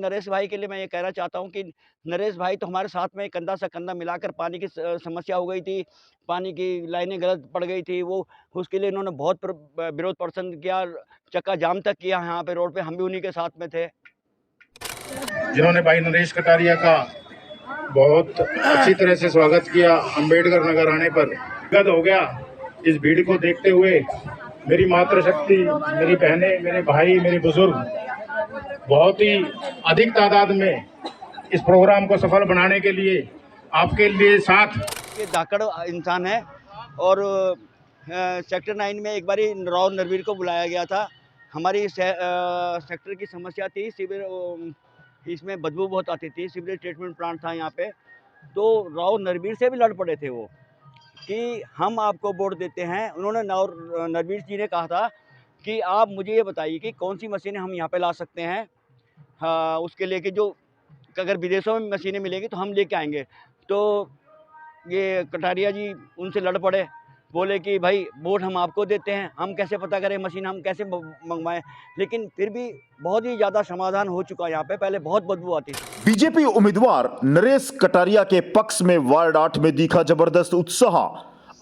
नरेश भाई के लिए मैं ये कहना चाहता हूँ कि नरेश भाई तो हमारे साथ में कंधा से कंधा मिलाकर पानी की समस्या हो गई थी, पानी की लाइनें गलत पड़ गई थी, वो उसके लिए इन्होंने बहुत विरोध प्रदर्शन किया, चक्का जाम तक किया यहाँ पे रोड पे, हम भी उन्हीं के साथ में थे। जिन्होंने भाई नरेश कटारिया का बहुत अच्छी तरह से स्वागत किया अंबेडकर नगर आने पर। गद हो गया इस भीड़ को देखते हुए। मेरी मातृशक्ति, मेरी बहनें, मेरे भाई, मेरे बुजुर्ग बहुत ही अधिक तादाद में इस प्रोग्राम को सफल बनाने के लिए आपके लिए साथ ये धाकड़ इंसान है और सेक्टर 9 में एक बारी राव नरवीर को बुलाया गया था। हमारी सेक्टर की समस्या थी, सीवर इसमें बदबू बहुत आती थी, सीवरेज ट्रीटमेंट प्लांट था यहाँ पे, तो राव नरवीर से भी लड़ पड़े थे वो कि हम आपको वोट देते हैं। उन्होंने नरवीर जी ने कहा था कि आप मुझे ये बताइए कि कौन सी मशीनें हम यहाँ पे ला सकते हैं, हाँ, उसके लिए कि जो अगर विदेशों में मशीनें मिलेंगी तो हम लेके आएंगे। तो ये कटारिया जी उनसे लड़ पड़े, बोले कि भाई वोट हम आपको देते हैं, हम कैसे पता करें मशीन हम कैसे मंगवाएं। लेकिन फिर भी बहुत ही ज़्यादा समाधान हो चुका है यहाँ पे, पहले बहुत बदबू आती थी। बीजेपी उम्मीदवार नरेश कटारिया के पक्ष में वार्ड 8 में दिखा जबरदस्त उत्साह।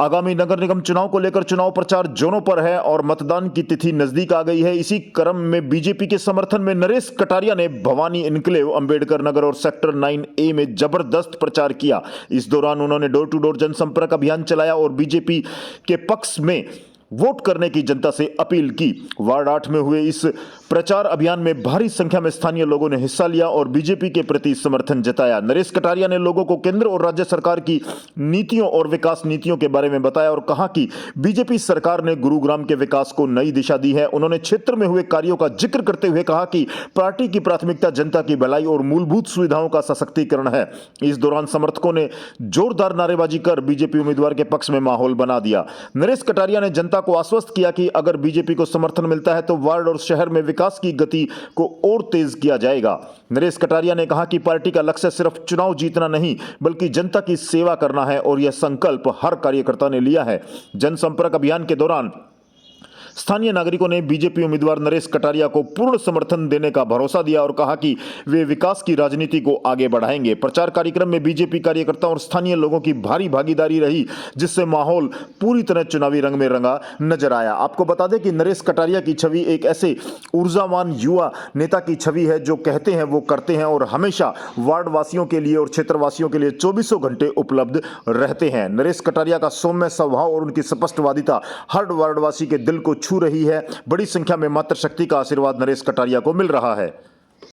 आगामी नगर निगम चुनाव को लेकर चुनाव प्रचार जोरों पर है और मतदान की तिथि नजदीक आ गई है। इसी क्रम में बीजेपी के समर्थन में नरेश कटारिया ने भवानी इनक्लेव, अंबेडकर नगर और सेक्टर 9A में जबरदस्त प्रचार किया। इस दौरान उन्होंने डोर टू डोर जनसंपर्क अभियान चलाया और बीजेपी के पक्ष में वोट करने की जनता से अपील की। वार्ड 8 में हुए इस प्रचार अभियान में भारी संख्या में स्थानीय लोगों ने हिस्सा लिया और बीजेपी के प्रति समर्थन जताया। नरेश कटारिया ने लोगों को केंद्र और राज्य सरकार की नीतियों और विकास नीतियों के बारे में बताया और कहा कि बीजेपी सरकार ने गुरुग्राम के विकास को नई दिशा दी है। उन्होंने क्षेत्र में हुए कार्यों का जिक्र करते हुए कहा कि पार्टी की प्राथमिकता जनता की भलाई और मूलभूत सुविधाओं का सशक्तिकरण है। इस दौरान समर्थकों ने जोरदार नारेबाजी कर बीजेपी उम्मीदवार के पक्ष में माहौल बना दिया। नरेश कटारिया ने जनता को आश्वस्त किया कि अगर बीजेपी को समर्थन मिलता है तो वार्ड और शहर में विकास की गति को और तेज किया जाएगा। नरेश कटारिया ने कहा कि पार्टी का लक्ष्य सिर्फ चुनाव जीतना नहीं बल्कि जनता की सेवा करना है और यह संकल्प हर कार्यकर्ता ने लिया है। जनसंपर्क अभियान के दौरान स्थानीय नागरिकों ने बीजेपी उम्मीदवार नरेश कटारिया को पूर्ण समर्थन देने का भरोसा दिया और कहा कि वे विकास की राजनीति को आगे बढ़ाएंगे। प्रचार कार्यक्रम में बीजेपी कार्यकर्ताओं और स्थानीय लोगों की भारी भागीदारी रही, जिससे माहौल पूरी तरह चुनावी रंग में रंगा नजर आया। आपको बता दें कि नरेश कटारिया की छवि एक ऐसे ऊर्जावान युवा नेता की छवि है जो कहते हैं वो करते हैं और हमेशा वार्ड वासियों के लिए और क्षेत्रवासियों के लिए 24 घंटे उपलब्ध रहते हैं। नरेश कटारिया का सौम्य स्वभाव और उनकी स्पष्टवादिता हर वार्डवासी के दिल को छू रही है। बड़ी संख्या में मातृशक्ति का आशीर्वाद नरेश कटारिया को मिल रहा है।